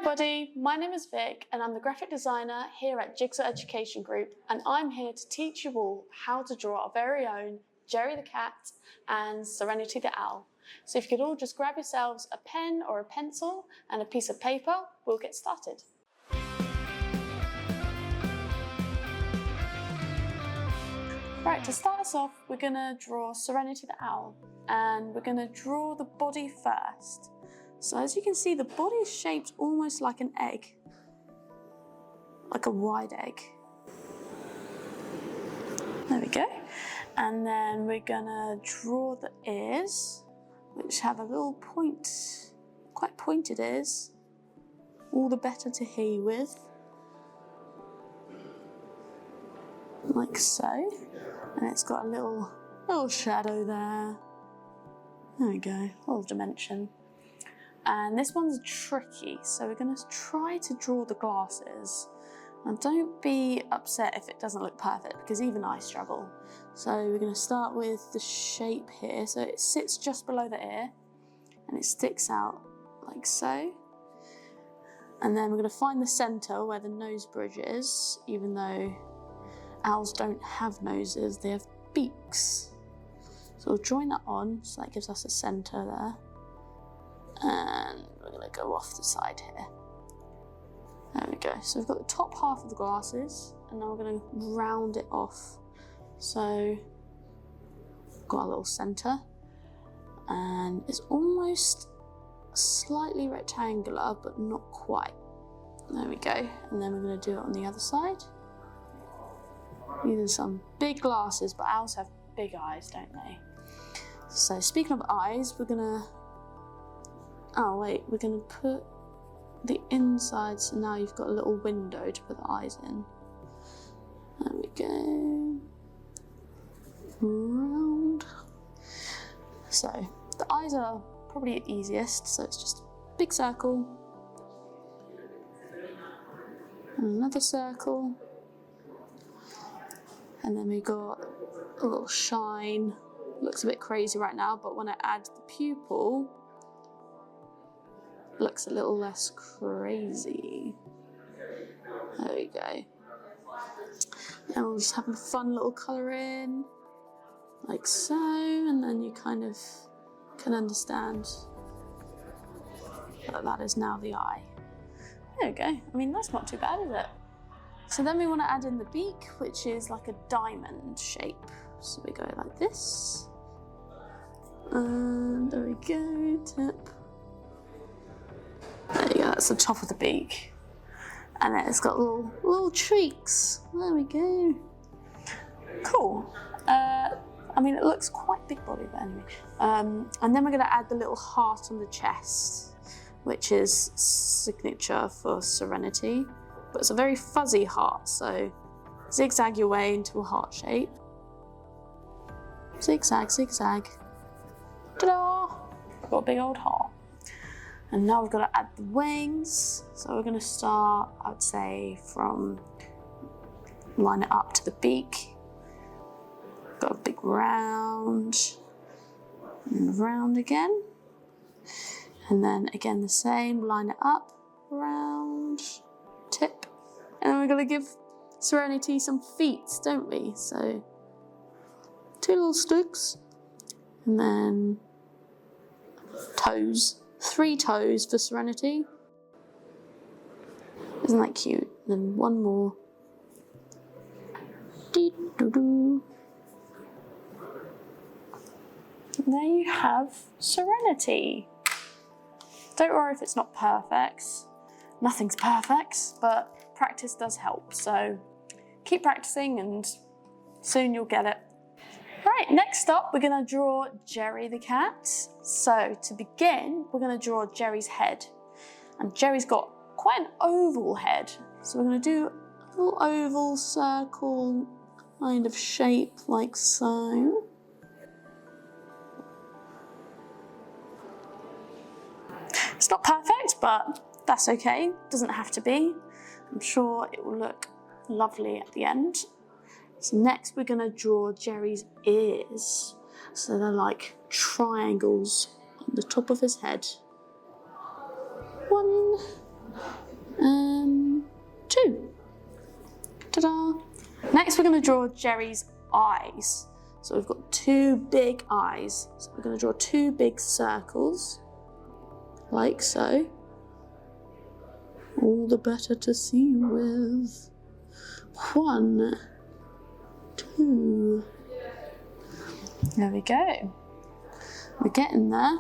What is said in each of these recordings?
everybody, my name is Vic and I'm the graphic designer here at Jigsaw Education Group, and I'm here to teach you all how to draw our very own Jerrie the Cat and Serenity the Owl. So if you could all just grab yourselves a pen or a pencil and a piece of paper, we'll get started. Right, to start us off, we're going to draw Serenity the Owl, and we're going to draw the body first. So as you can see, the body is shaped almost like an egg, like a wide egg. There we go. And then we're gonna draw the ears, which have a little point, quite pointed ears. All the better to hear you with. Like so. And it's got a little shadow there. There we go, a little dimension. And this one's tricky, so we're going to try to draw the glasses. And don't be upset if it doesn't look perfect, because even I struggle. So we're going to start with the shape here. So it sits just below the ear, and it sticks out like so. And then we're going to find the centre where the nose bridge is, even though owls don't have noses, they have beaks. So we'll join that on, so that gives us a centre there. And we're going to go off the side here. There we go. So we've got the top half of the glasses, and now we're going to round it off. So we've got a little centre, and it's almost slightly rectangular, but not quite. There we go. And then we're going to do it on the other side. These are some big glasses, but owls have big eyes, don't they? So speaking of eyes, we're going to we're going to put the inside, so now you've got a little window to put the eyes in. There we go. Round. So the eyes are probably the easiest, so it's just a big circle. And another circle. And then we've got a little shine. Looks a bit crazy right now, but when I add the pupil, looks a little less crazy. There we go. And we'll just have a fun little colour in, like so, and then you kind of can understand that that is now the eye. There we go. I mean, that's not too bad, is it? So then we want to add in the beak, which is like a diamond shape. So we go like this. And there we go, tip. There you go, that's the top of the beak. And then it's got little cheeks. There we go. Cool. I mean, it looks quite big body, but anyway. And then we're going to add the little heart on the chest, which is signature for Serenity. But it's a very fuzzy heart, so zigzag your way into a heart shape. Zigzag, zigzag. Ta-da! Got a big old heart. And now we've got to add the wings. So we're going to start, I would say, from line it up to the beak. Got a big round, and round again. And then again the same, line it up, round, tip. And then we're going to give Serenity some feet, don't we? So 2 little sticks, and then toes. 3 toes for Serenity. Isn't that cute? And then 1 more. Dee-doo-doo. And there you have Serenity. Don't worry if it's not perfect. Nothing's perfect, but practice does help. So keep practicing and soon you'll get it. Right, next up we're going to draw Jerrie the cat. So to begin, we're going to draw Jerrie's head. And Jerrie's got quite an oval head. So we're going to do a little oval circle kind of shape like so. It's not perfect, but that's okay. Doesn't have to be. I'm sure it will look lovely at the end. So next we're going to draw Jerrie's ears. So they're like triangles on the top of his head. 1, and 2. Ta-da! Next we're going to draw Jerry's eyes. So we've got 2 big eyes. So we're going to draw 2 big circles, like so. All the better to see with. 1, 2. There we go. We're getting there.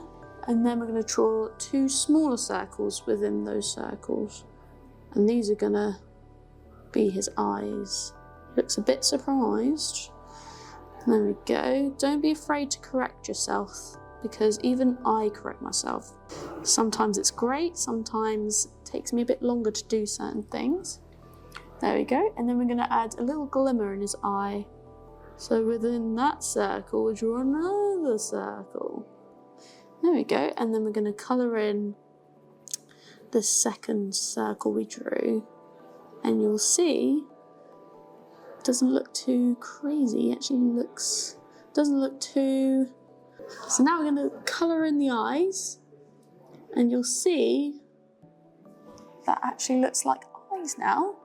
And then we're going to draw 2 smaller circles within those circles. And these are going to be his eyes. Looks a bit surprised. There we go. Don't be afraid to correct yourself, because even I correct myself. Sometimes it's great, sometimes it takes me a bit longer to do certain things. There we go. And then we're going to add a little glimmer in his eye. So within that circle, we'll draw another circle. There we go. And then we're going to colour in the second circle we drew. And you'll see it doesn't look too crazy. It actually doesn't look too... So now we're going to colour in the eyes. And you'll see that actually looks like eyes now.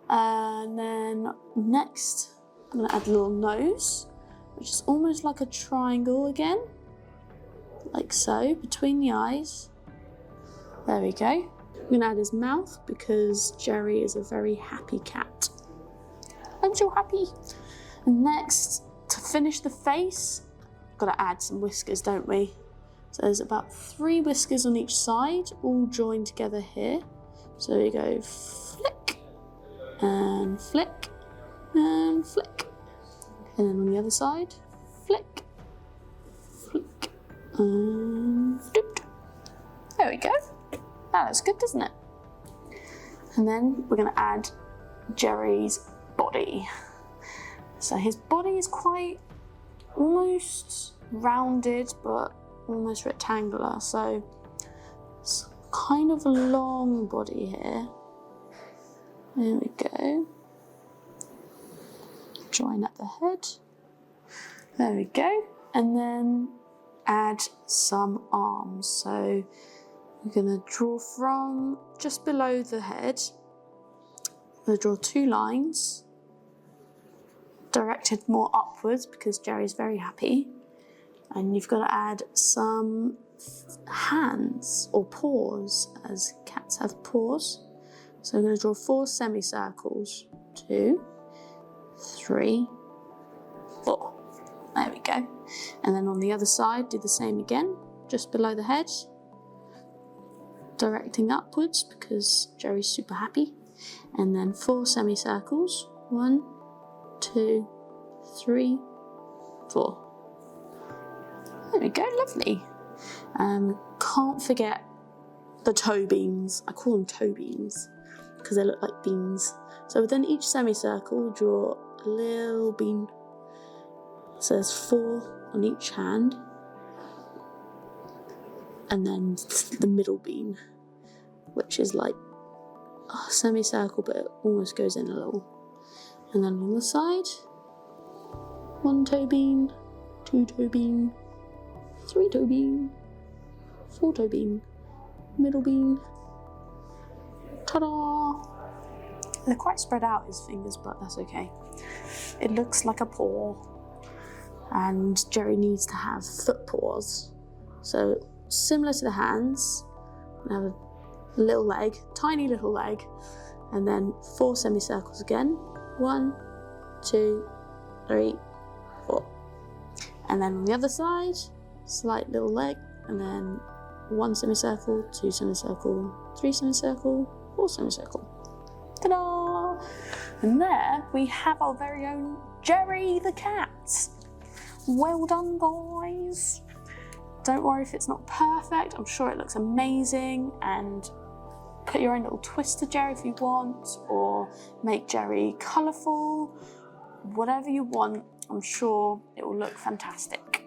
And then next, I'm going to add a little nose, which is almost like a triangle again. Like so, between the eyes. There we go. I'm going to add his mouth because Jerry is a very happy cat. I'm so happy. And next, to finish the face, we've got to add some whiskers, don't we? So there's about 3 whiskers on each side, all joined together here. So we go flick, and flick, and flick. And then on the other side, flick, flick, and doop. There we go. That looks good, doesn't it? And then we're going to add Jerry's body. So his body is quite almost rounded, but almost rectangular. So it's kind of a long body here. There we go. Join at the head. There we go. And then add some arms. So we're going to draw from just below the head. I'm going to draw 2 lines directed more upwards because Jerry's very happy. And you've got to add some hands or paws, as cats have paws. So I'm going to draw 4 semicircles. 2, 3, 4. There we go. And then on the other side, do the same again, just below the head. Directing upwards because Jerry's super happy. And then 4 semicircles. 1, 2, 3, 4. There we go, lovely. Can't forget the toe beans. I call them toe beans because they look like beans. So within each semicircle, we'll draw a little bean. So there's 4 on each hand. And then the middle bean, which is like a semicircle, but it almost goes in a little. And then on the side, 1 toe bean, 2 toe bean, 3 toe bean, 4 toe bean, middle bean. Ta-da! They're quite spread out, his fingers, but that's okay. It looks like a paw. And Jerry needs to have foot paws. So similar to the hands, we have a little leg, tiny little leg, and then 4 semicircles again. 1, 2, 3, 4. And then on the other side, slight little leg, and then 1 semicircle, 2 semicircle, 3 semicircle, 4 semicircle. Ta-da! And there we have our very own Jerry the cat. Well done, guys. Don't worry if it's not perfect. I'm sure it looks amazing, and put your own little twist to Jerry if you want, or make Jerry colourful. Whatever you want, I'm sure it will look fantastic.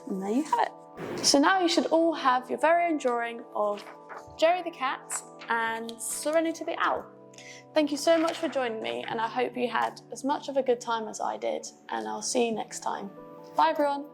And there you have it. So now you should all have your very own drawing of Jerry the cat and Serenity the owl. Thank you so much for joining me, and I hope you had as much of a good time as I did, and I'll see you next time. Bye everyone.